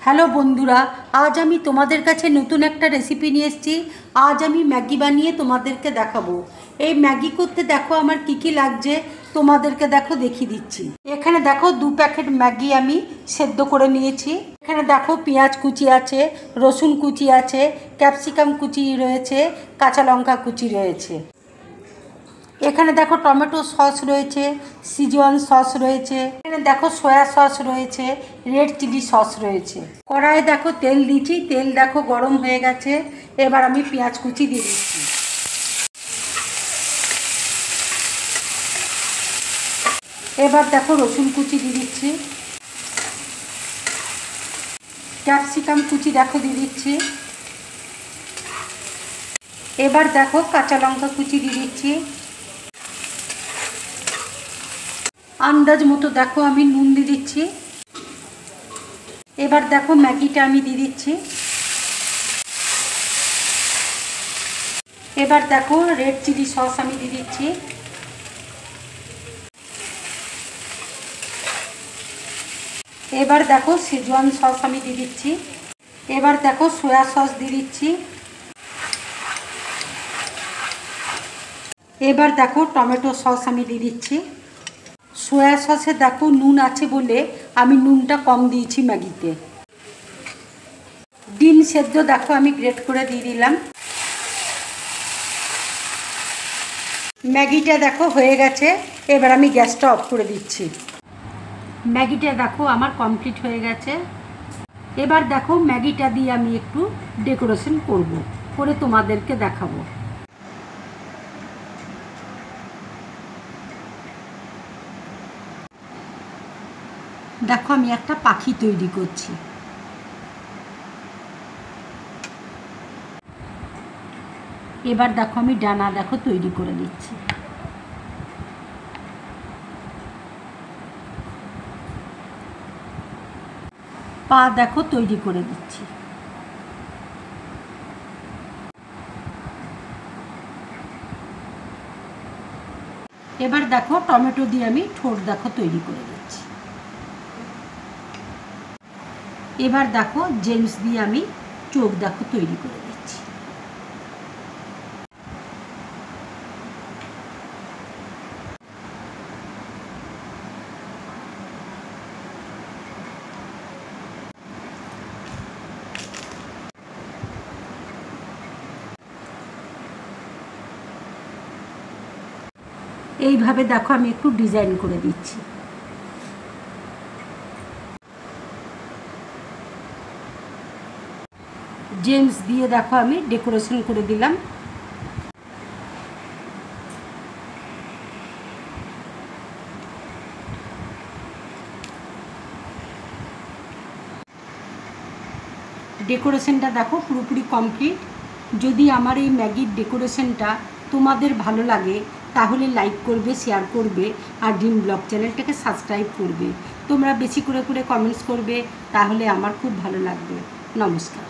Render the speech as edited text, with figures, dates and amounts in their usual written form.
Hello বন্ধুরা, আজ আমি তোমাদের কাছে নতুন একটা রেসিপি নিয়ে এসেছি। আজ আমি ম্যাগি বানিয়ে তোমাদেরকে দেখাবো। এই ম্যাগি করতে দেখো আমার কি কি লাগছে, তোমাদেরকে দেখো দেখিয়ে দিচ্ছি। এখানে দেখো 2 প্যাকেট ম্যাগি আমি সেদ্ধ করে নিয়েছি। এখানে দেখো পেঁয়াজ কুচি আছে, রসুন কুচি আছে, ক্যাপসিকাম কুচি রয়েছে, কাঁচা লঙ্কা কুচি রয়েছে। এখানে দেখো টমেটো সস রয়েছে, সিজওয়ান সস রয়েছে, এখানে দেখো সয়া সস রয়েছে, রেড চিলি সস রয়েছে। কড়াইয়ে দেখো তেল দিয়েছি, তেল দেখো গরম হয়ে গেছে। এবার আমি পেঁয়াজ কুচি দিয়ে দিচ্ছি। এবার দেখো রসুন কুচি দিয়ে দিচ্ছি, ক্যাপসিকাম কুচি দেখো দিয়ে দিচ্ছি। এবার দেখো কাঁচা লঙ্কা কুচি দিয়ে দিচ্ছি। আন্দাজ মতো দেখো আমি নুন দিয়ে দিচ্ছি। এবার দেখো ম্যাগিটা আমি দিয়ে দিচ্ছি। এবার দেখো রেড চিলি সস আমি দিয়ে দিচ্ছি। এবার দেখো সিজওয়ান সস আমি দিয়ে দিচ্ছি। এবার দেখো সয়া সস দিয়ে দিচ্ছি। এবার দেখো টমেটো সস আমি দিয়ে দিচ্ছি। সয়া সসে দেখো নুন আছে বলে আমি নুনটা কম দিয়েছি ম্যাগিতে। ডিম সেদ্ধ দেখো আমি গ্রেট করে দিয়ে দিলাম। ম্যাগিটা দেখো হয়ে গেছে। এবার আমি গ্যাসটা অফ করে দিচ্ছি। ম্যাগিটা দেখো আমার কমপ্লিট হয়ে গেছে। এবার দেখো ম্যাগিটা দিয়ে আমি একটু ডেকোরেশন করে তোমাদেরকে দেখাবো। দেখো আমি একটা পাখি তৈরি করছি। এবার দেখো আমি ডানা দেখো তৈরি করে দিচ্ছি। পা দেখো তৈরি করে দিচ্ছি। এবার দেখো টমেটো দিয়ে আমি ঠোঁট দেখো তৈরি করে দিচ্ছি। এবার দেখো জেমস দিয়ে আমি চোখ দেখো তৈরি করে দিচ্ছি। এইভাবে দেখো আমি একটু ডিজাইন করে দিচ্ছি। জেমস দিয়ে দেখো আমি ডেকোরেশন করে দিলাম। ডেকোরেশনটা দেখো পুরোপুরি কমপ্লিট। যদি আমার এই ম্যাগির ডেকোরেশনটা তোমাদের ভালো লাগে তাহলে লাইক করবে, শেয়ার করবে আর ড্রিম ব্লগ চ্যানেলটাকে সাবস্ক্রাইব করবে। তোমরা বেশি করে কমেন্টস করবে, তাহলে আমার খুব ভালো লাগবে। নমস্কার।